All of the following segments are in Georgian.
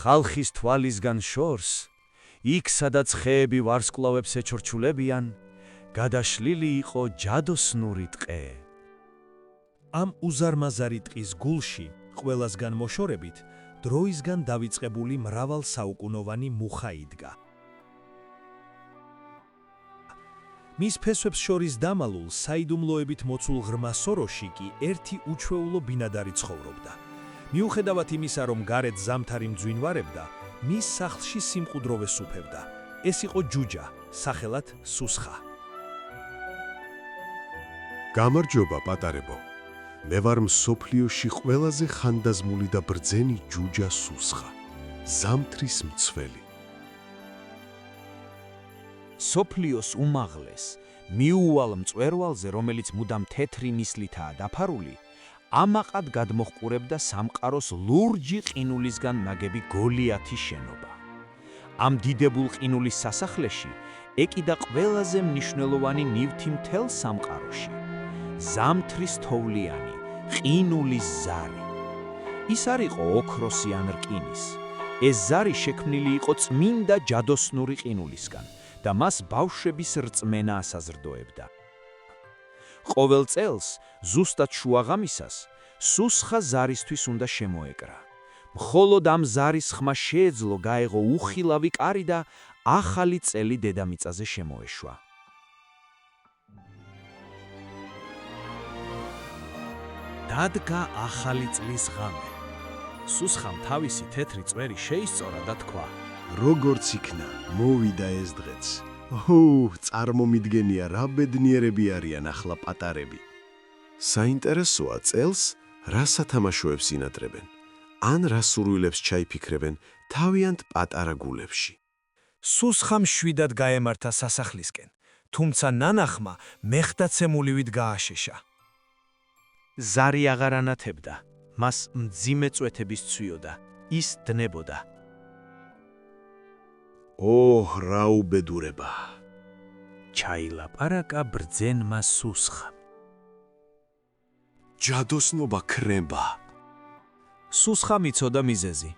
ხალხის თვალისგან შორს, იქ სადაც ხეები ვარსკვლავებს ეჩორჩულებიან, გადაშლილი იყო ჯადოსნური ტყე. ამ უზარმაზარი ტყის გულში, ყველასგან მოშორებით, დროისგან დავიწყებული მრავალსაუკუნოვანი მუხა იდგა. მის ფესვებს შორის დამალულ, საიდუმლოებით მოცულ ღრმა სოროში კი ერთი უჩვეულო ბინადარი ცხოვრობდა. მიუხედავად იმისა, რომ გარეთ ზამთარი მძვინვარებდა, მის სახლში სიმყუდრო ვესუფევდა. ეს იყო ჯუჯა, სახელად სუსხა. გამარჯობა, პატარებო. მე ვარ მსოფლიოში ყველაზე ხანდაზმული და ბრძენი ჯუჯა სუსხა, ზამთრის მცველი. სოფლიოს უმაღლეს, მიუვალ მწვერვალზე, რომელიც მუდამ თეთრი ნისლითაა დაფარული, ამაყად გადმოჰყურებდა სამყაროს ლურჯი ყინულისგან ნაგები გოლიათის შენობა. ამ დიდებულ ყინულის სასახლეში ეკიდა ყველაზე მნიშვნელოვანი ნივთი მთელ სამყაროში. ზამთრის თოვლიანი, ყინულის ზარი. ის არ იყო ოქროსი ან რკინის. ეს ზარი შექმნილი იყო წმინდა ჯადოსნური ყინულისგან და მას ბავშვების რწმენა ასაზრდოებდა. ყოველ წელს, ზუსტად შუაღამისას, სუსხა ზარისთვის უნდა შემოეკრა. მხოლოდ ამ ზარის ხმა შეეძლო გაეღო უხილავი კარი და ახალი წელი დედამიწაზე შემოეშვა. დადგა ახალი წლის ღამე. სუსხამ თავისი თეთრი წვერი შეისწორა და თქვა: როგორც იქნა, მოვიდა ეს დღეც. წარმომიდგენია, რა ბედნიერები არიან ახლა პატარები. საინტერესოა წელს, რა სათამაშოებს ინატრებენ, ან რა სურვილებს ჩაიფიქრებენ თავიანთ პატარა გულებში. სუსხამ შვიდად გაემართა სასახლისკენ, თუმცა ნანახმა მეხტაცემულივით გააშეშა. ზარი აღარ ანათებდა, მას მძიმე წვეთების ცვიოდა, ის დნებოდა. რა უბედურება! ჩაილაპარაკა ბრძენმა სუსხამ. ჯადოსნობა ქრება. სუსხამ იცოდა მიზეზი.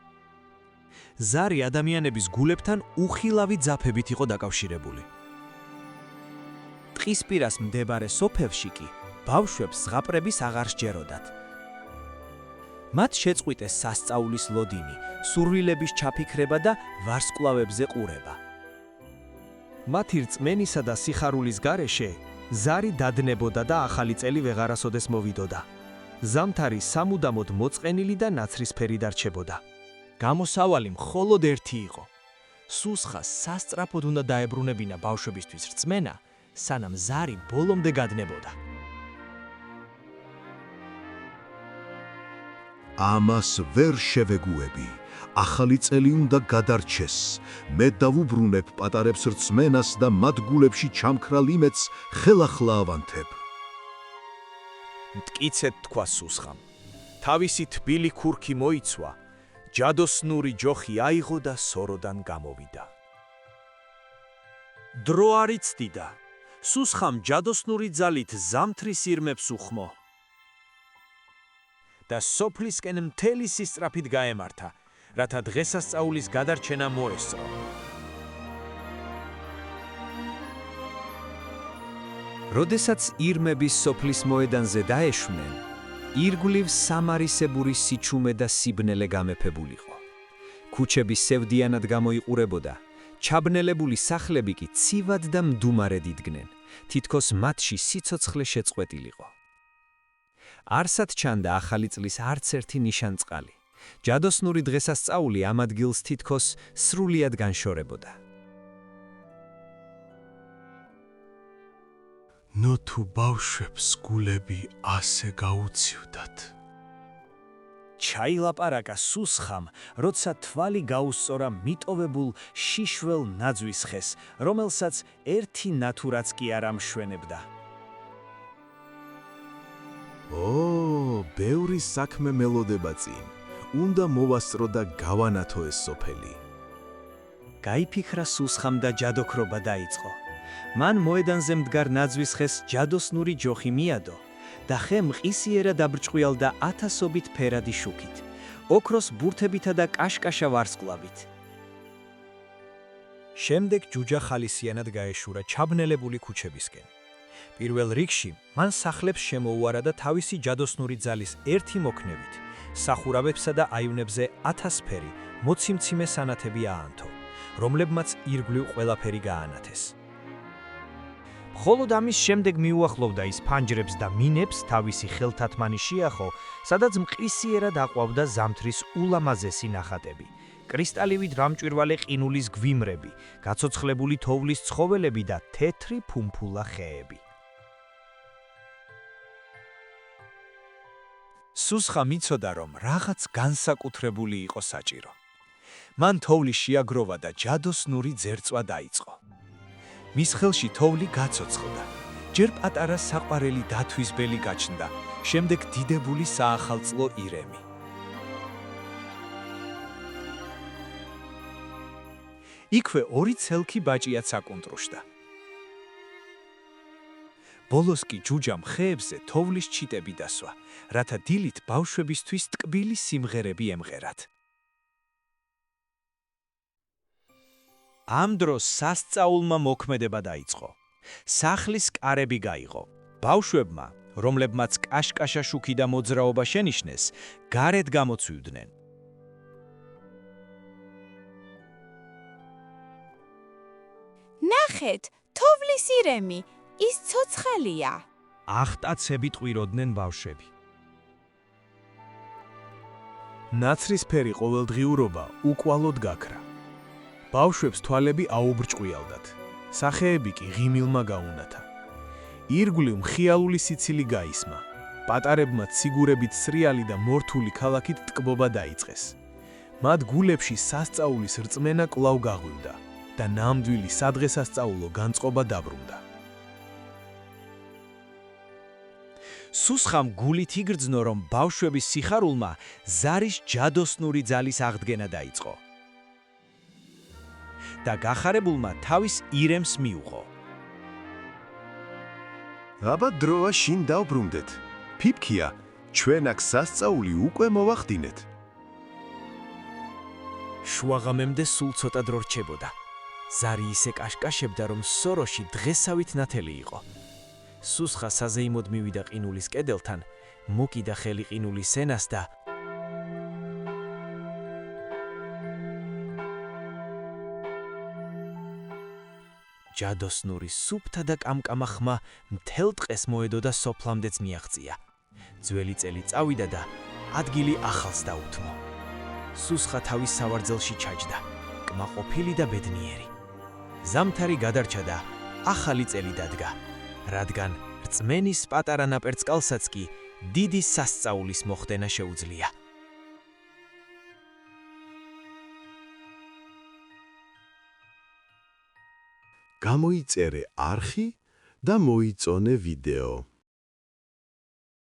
ზარი ადამიანების გულებთან უხილავი ძაფებით იყო დაკავშირებული. ტყის პირას მდებარე სოფელში კი ბავშვებს ზღაპრების აღარ სჯეროდათ. მათ შეწყვიტეს სასწაულის ლოდინი, სურვილების ჩაფიქრება და ვარსკვლავებზე ყურება. მათი რწმენისა და სიხარულის გარეშე ზარი დადნებოდა და ახალი წელი ვეღარასოდეს მოვიდოდა. ზამთარი სამუდამოდ მოწყენილი და ნაცრისფერი დარჩებოდა. გამოსავალი მხოლოდ ერთი იყო. სუსხას სასწრაფოდ უნდა დაებრუნებინა ბავშვებისთვის რწმენა, სანამ ზარი ბოლომდე გადნებოდა. ამას ვერ შევეგუები. ახალი წელი უნდა გადარჩეს. მე დავუბრუნებ პატარებს რწმენას და მათ გულებში ჩამქრალ იმედს ხელახლა ავანთებ. მტკიცედ თქვა სუსხამ. თავისი თბილი ქურქი მოიცვა, ჯადოსნური ჯოხი აიღო და სოროდან გამოვიდა. დრო არ იცდიდა. სუსხამ ჯადოსნური ძალით ზამთრის ირმებს უხმო და სოფლისკენ მთელი სისწრაფით გაემართა, რათა დღესასწაულის გადარჩენა მოესწრო. როდესაც ირმების სოფლის მოედანზე დაეშვნენ, ირგვლივ სამარისებური სიჩუმე და სიბნელე გამეფებულიყო. ქუჩები სევდიანად გამოიყურებოდა, ჩაბნელებული სახლები კი ცივად და მდუმარედ იდგნენ, თითქოს მათში სიცოცხლე შეწყვეტილიყო. არსად ჩანდა ახალი წლის არც ერთი ნიშანწყალი. ჯადოსნური დღესასწაული ამ ადგილს თითქოს სრულიად განშორებოდა. თუ ბავშვებს გულები ასე გაუცივდათ. ჩაილაპარაკა სუსხამ, როცა თვალი გაუსწორა მიტოვებულ შიშველ ნაძვის ხეს, რომელსაც ერთი ნათურაც კი არ ამშვენებდა. ბევრი საქმე მელოდება წინ. უნდა მოვასწრო და გავანათო ეს სოფელი. გაიფიქრა სუსხამ და ჯადოქრობა დაიწყო. მან მოედანზე მდგარ ნაძვის ხეს ჯადოსნური ჯოხი მიადო და ხე მყისიერად დაბრჭყიალდა ათასობით ფერადი შუქით. ოქროს ბურთებითა და კაშკაშა ვარსკვლავით. შემდეგ ჯუჯა ხალისიანად გაეშურა ჩაბნელებული ქუჩებისკენ. პირველ რიგში მან სახლებს შემოუარა და თავისი ჯადოსნური ძალის ერთი მოქნევით სახურავებსა და აივნებზე 1000 ფერი მოციმციმე სანათები აანთო, რომლებმაც ირგვლივ ყველაფერი გაანათეს. მხოლოდ ამის შემდეგ მიუახლოვდა ის ფანჯრებს და მინებს თავისი ხელთათმანი შეახო, სადაც მყისიერად აყვავდა ზამთრის ულამაზესი ნახატები. კრისტალივით რამჭვირვალე ყინულის გვიმრები, გაცოცხლებული თოვლის ცხოველები და თეთრი ფუმფულა ხეები. სუსხა მიცოდა, რომ რაღაც განსაკუთრებული იყო საჭირო. მან თოვლი შეაგროვა და ჯადოსნური ძერწვა დაიწყო. მის ხელში თოვლი გაცოცხლდა. ჯერ პატარა საყვარელი დათვის ბელი გაჩნდა, შემდეგ დიდებული საახალწლო ირემი. იქვე ორი ცელქი ბაჭიაც აკუნტრუშდა. ბოლოს კი ჯუჯამ ხეებზე თოვლის ჩიტები დასვა, რათა დილით ბავშვებისთვის ტკბილი სიმღერები ემღერათ. ამ დროს სასწაულმა მოქმედება დაიწყო. სახლის კარები გაიღო. ბავშვებმა, რომლებმაც კაშკაშა შუქი და მოძრაობა შენიშნეს, გარეთ გამოცვიდნენ. ნახეთ, თოვლის ირემი, ის ცოცხალია. ახტაცები ტყვიროდნენ ბავშვები. ნაცრისფერი ყოველდღიურობა უკვალოდ გაქრა. ბავშვებს თვალები აუბრჭყვიალდათ, სახეები კი ღიმილმა გაუნათა. ირგვლივ მხიალული სიცილი გაისმა. პატარებმა ციგურებით სრიალი და მორთული ქალაქით ტკბობა დაიწყეს. მათ გულებში სასწაულის რწმენა კვლავ გაღვივდა და ნამდვილი სადღესასწაულო განწყობა დაბრუნდა. სუსხამ გულით იგრძნო, რომ ბავშვების სიხარულმა ზარის ჯადოსნური ძალის აღდგენა დაიწყო. და გახარებულმა თავის ირემს მიუღო. აბა დროა შინ დავბრუნდეთ. ფიფქია, ჩვენ აქ სასწაული უკვე მოვახდინეთ. შუაღამემდე სულ ცოტა დრო რჩებოდა. ზარი ისე კაშკაშებდა, რომ სოროში დღესავით ნათელი იყო. სუსხა საზეიმოდ მივიდა ყინულის კედელთან, მოკიდა ხელი ყინულის სენას და ჯადოსნური სუფთა და კამკამა ხმა მთელ ტყეს მოედო და სოფლამდეც მიაღწია. ძველი წელი წავიდა და ადგილი ახალს დაუთმო. სუსხა თავის სავარძელში ჩაჯდა, კმაყოფილი და ბედნიერი. ზამთარი გადარჩა და ახალი წელი დადგა, რადგან რწმენის პატარა ნაპერწკალსაც კი დიდი სასწაულის მოხდენა შეუძლია. გამოიწერე არხი და მოიწონე ვიდეო.